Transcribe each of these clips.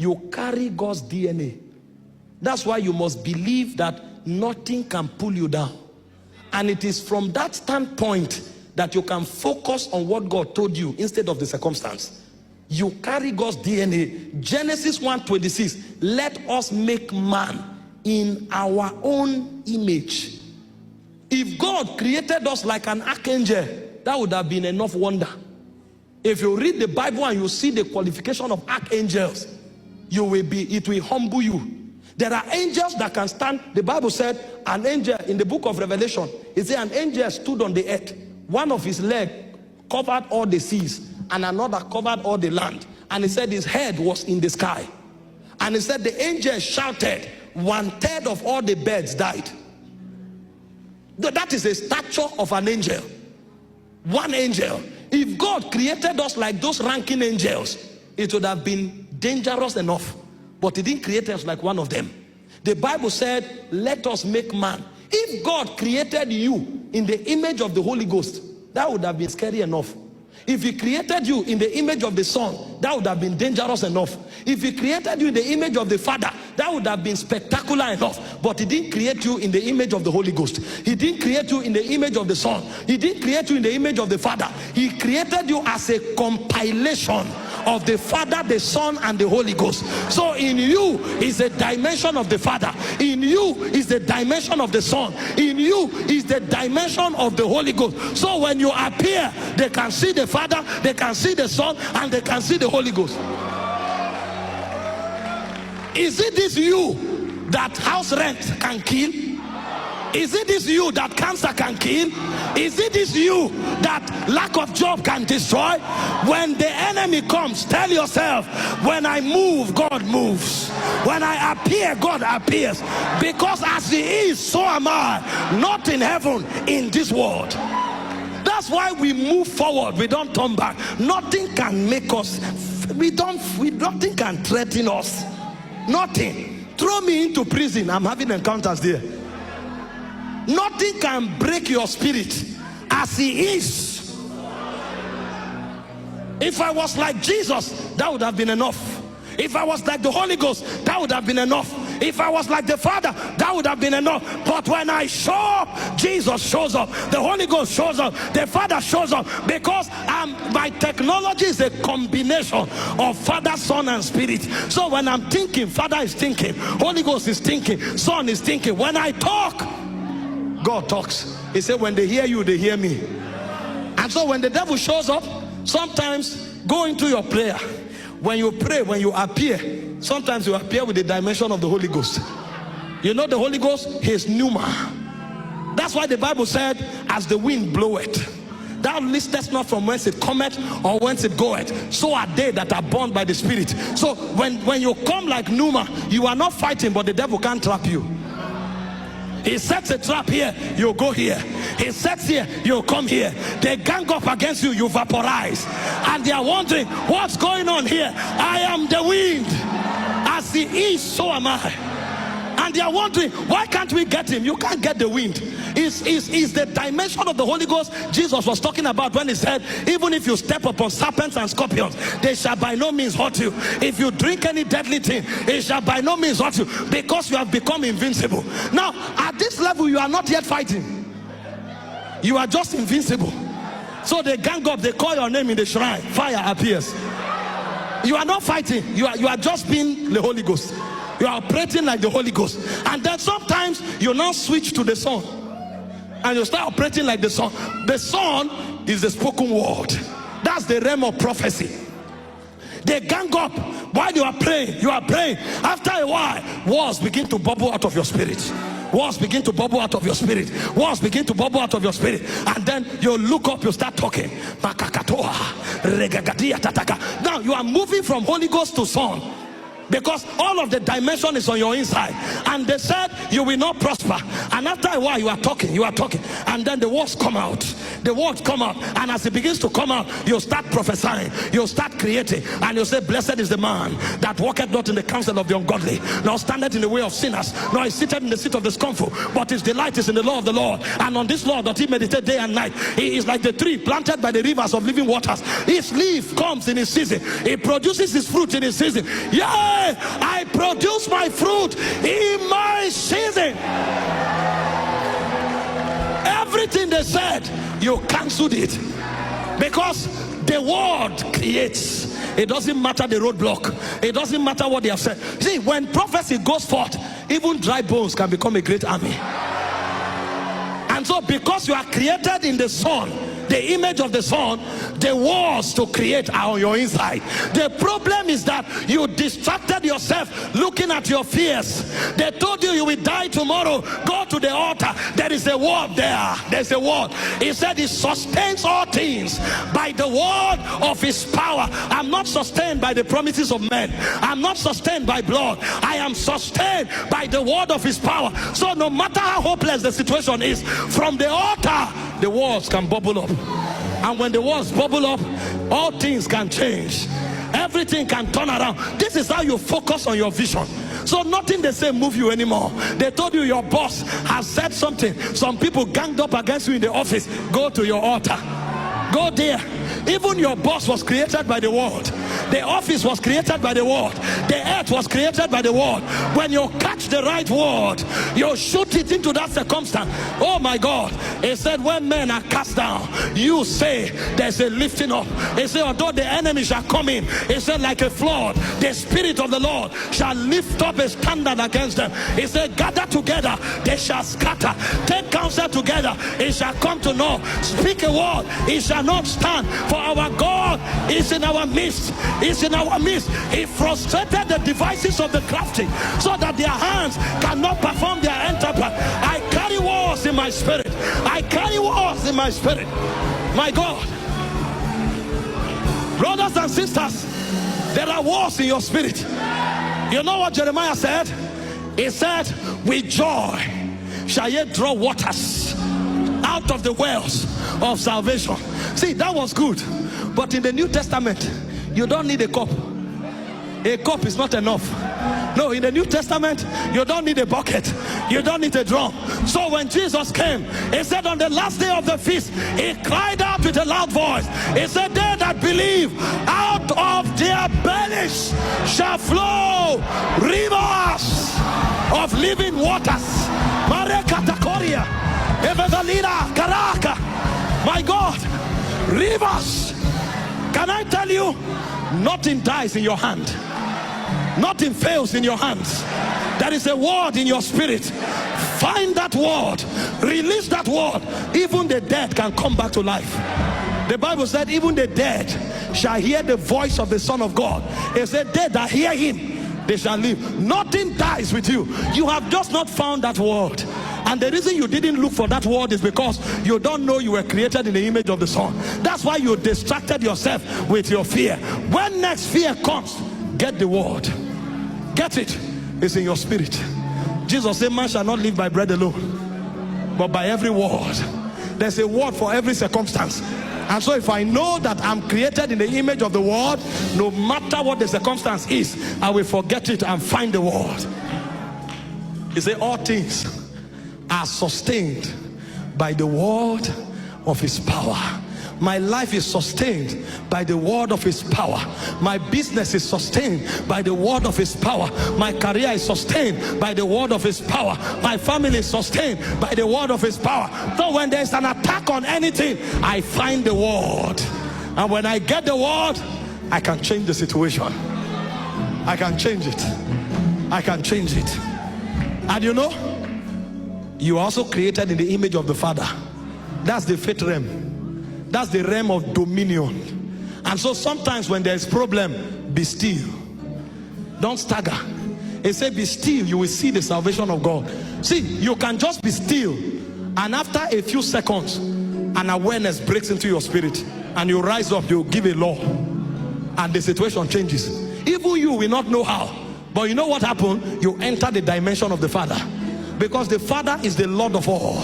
You carry God's DNA. That's why you must believe that nothing can pull you down. And it is from that standpoint that you can focus on what God told you instead of the circumstance. You carry God's DNA. Genesis 1:26, let us make man in our own image. If God created us like an archangel, that would have been enough wonder. If you read the Bible and you see the qualification of archangels, it will humble you. There are angels that can stand. The Bible said an angel in the book of Revelation, it said an angel stood on the earth. One of his legs covered all the seas and another covered all the land. And he said his head was in the sky. And he said the angel shouted, 1/3 of all the birds died. That is a stature of an angel. One angel. If God created us like those ranking angels, it would have been dangerous enough. But he didn't create us like one of them. The Bible said, let us make man. If God created you in the image of the Holy Ghost, that would have been scary enough. If he created you in the image of the Son, that would have been dangerous enough. If he created you in the image of the Father, that would have been spectacular enough. But he didn't create you in the image of the Holy Ghost. He didn't create you in the image of the Son. He didn't create you in the image of the Father. He created you as a compilation of the Father, the Son, and the Holy Ghost. So in you is the dimension of the Father. In you is the dimension of the Son. In you is the dimension of the Holy Ghost. So when you appear, they can see the Father, they can see the Son, and they can see the Holy Ghost. Is it this you that house rent can kill? Is it this you that cancer can kill? Is it this you that lack of job can destroy? When the enemy comes, tell yourself, when I move, God moves. When I appear, God appears. Because as he is, so am I. Not in heaven, in this world. That's why we move forward. We don't turn back. Nothing can make us, nothing can threaten us. Nothing. Throw me into prison, I'm having encounters there. Nothing can break your spirit as he is. If I was like Jesus, that would have been enough. If I was like the Holy Ghost, that would have been enough. If I was like the Father, that would have been enough. But when I show up, Jesus shows up, the Holy Ghost shows up, the Father shows up, because my technology is a combination of Father, Son, and Spirit. So when I'm thinking, Father is thinking, Holy Ghost is thinking, Son is thinking. When I talk, God talks. He said, when they hear you, they hear me. And so when the devil shows up, sometimes go into your prayer. When you pray, when you appear, sometimes you appear with the dimension of the Holy Ghost. You know the Holy Ghost? He is pneuma. That's why the Bible said, as the wind bloweth, thou listest not from whence it cometh or whence it goeth. So are they that are born by the Spirit. So when you come like pneuma, you are not fighting, but the devil can't trap you. He sets a trap here, you go here. He sets here, you come here. They gang up against you, you vaporize. And they are wondering, what's going on here? I am the wind. As he is, so am I. And they are wondering, why can't we get him? You can't get the wind. Is the dimension of the Holy Ghost Jesus was talking about when he said, even if you step upon serpents and scorpions, they shall by no means hurt you. If you drink any deadly thing, it shall by no means hurt you, because you have become invincible. Now, at this level, you are not yet fighting. You are just invincible. So they gang up, they call your name in the shrine. Fire appears. You are not fighting. You are just being the Holy Ghost. You are operating like the Holy Ghost. And then sometimes you now switch to the Son, and you start operating like the Son. The Son is the spoken word. That's the realm of prophecy. They gang up while you are praying. You are praying. After a while, words begin to bubble out of your spirit. Words begin to bubble out of your spirit. Words begin to bubble out of your spirit. And then you look up, you start talking. Now you are moving from Holy Ghost to Son, because all of the dimension is on your inside. And they said you will not prosper. And after a while, you are talking, and then the words come out. The words come out, and as it begins to come out, you start prophesying, you start creating, and you say, blessed is the man that walketh not in the counsel of the ungodly, nor standeth in the way of sinners, nor is seated in the seat of the scornful, but his delight is in the law of the Lord, and on this law doth he meditate day and night. He is like the tree planted by the rivers of living waters. His leaf comes in his season, he produces his fruit in his season. Yay! say, I produce my fruit in my season. Everything they said, you cancelled it. Because the word creates. It doesn't matter the roadblock. It doesn't matter what they have said. See, when prophecy goes forth, even dry bones can become a great army. And so because you are created in the Son, the image of the Son, the walls to create are on your inside. The problem is that you distracted yourself looking at your fears. They told you you will die tomorrow. Go to the altar. There is a word there. There's a word. He said he sustains all things by the word of his power. I'm not sustained by the promises of men. I'm not sustained by blood. I am sustained by the word of his power. So no matter how hopeless the situation is, from the altar, the walls can bubble up. And when the walls bubble up, all things can change. Everything can turn around. This is how you focus on your vision. So nothing they say move you anymore. They told you your boss has said something. Some people ganged up against you in the office. Go to your altar. Go there. Even your boss was created by the word. The office was created by the word. The earth was created by the word. When you catch the right word, you shoot it into that circumstance. Oh my God. He said when men are cast down, you say there's a lifting up. He said although the enemy shall come in, he said like a flood, the Spirit of the Lord shall lift up a standard against them. He said gather together, they shall scatter. Take counsel together, it shall come to naught. Speak a word, it shall not stand. For our God is in our midst. Is in our midst. He frustrated the devices of the crafty so that their hands cannot perform their enterprise. I carry wars in my spirit. I carry wars in my spirit. My God. Brothers and sisters, there are wars in your spirit. You know what Jeremiah said? He said, with joy shall ye draw waters out of the wells of salvation. See, that was good. But in the New Testament, you don't need a cup. A cup is not enough. No, in the New Testament, you don't need a bucket. You don't need a drum. So when Jesus came, he said on the last day of the feast, he cried out with a loud voice. He said, they that believe, out of their bellies shall flow rivers of living waters. My God, rivers. Can I tell you, nothing dies in your hand. Nothing fails in your hands. There is a word in your spirit. Find that word. Release that word. Even the dead can come back to life. The Bible said even the dead shall hear the voice of the Son of God. It said they that hear him, they shall live. Nothing dies with you. You have just not found that word. And the reason you didn't look for that word is because you don't know you were created in the image of the Son. That's why you distracted yourself with your fear. When next fear comes, get the word. Get it. It's in your spirit. Jesus said man shall not live by bread alone, but by every word. There's a word for every circumstance. And so if I know that I'm created in the image of the word, no matter what the circumstance is, I will forget it and find the word. He said all things are sustained by the word of his power. My life is sustained by the word of his power. My business is sustained by the word of his power. My career is sustained by the word of his power. My family is sustained by the word of his power. So when there's an attack on anything, I find the word. And when I get the word, I can change the situation. I can change it. I can change it. And you know, you are also created in the image of the Father. That's the faith realm. That's the realm of dominion. And so sometimes when there's problem, be still. Don't stagger. It said be still, you will see the salvation of God. See, you can just be still, and after a few seconds, an awareness breaks into your spirit, and you rise up, you give a law, and the situation changes. Even you will not know how, but you know what happened? You enter the dimension of the Father, because the Father is the Lord of all.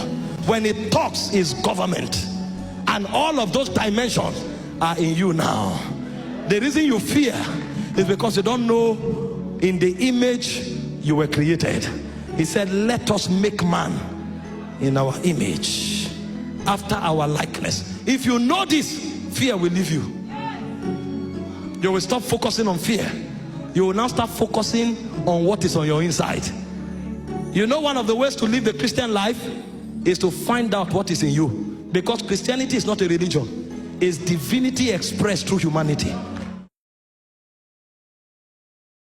When he talks, is government. And all of those dimensions are in you now. The reason you fear is because you don't know in the image you were created. He said, let us make man in our image, after our likeness. If you know this, fear will leave you. You will stop focusing on fear you will now start focusing on what is on your inside. You know, one of the ways to live the Christian life is to find out what is in you. Because Christianity is not a religion, it's divinity expressed through humanity.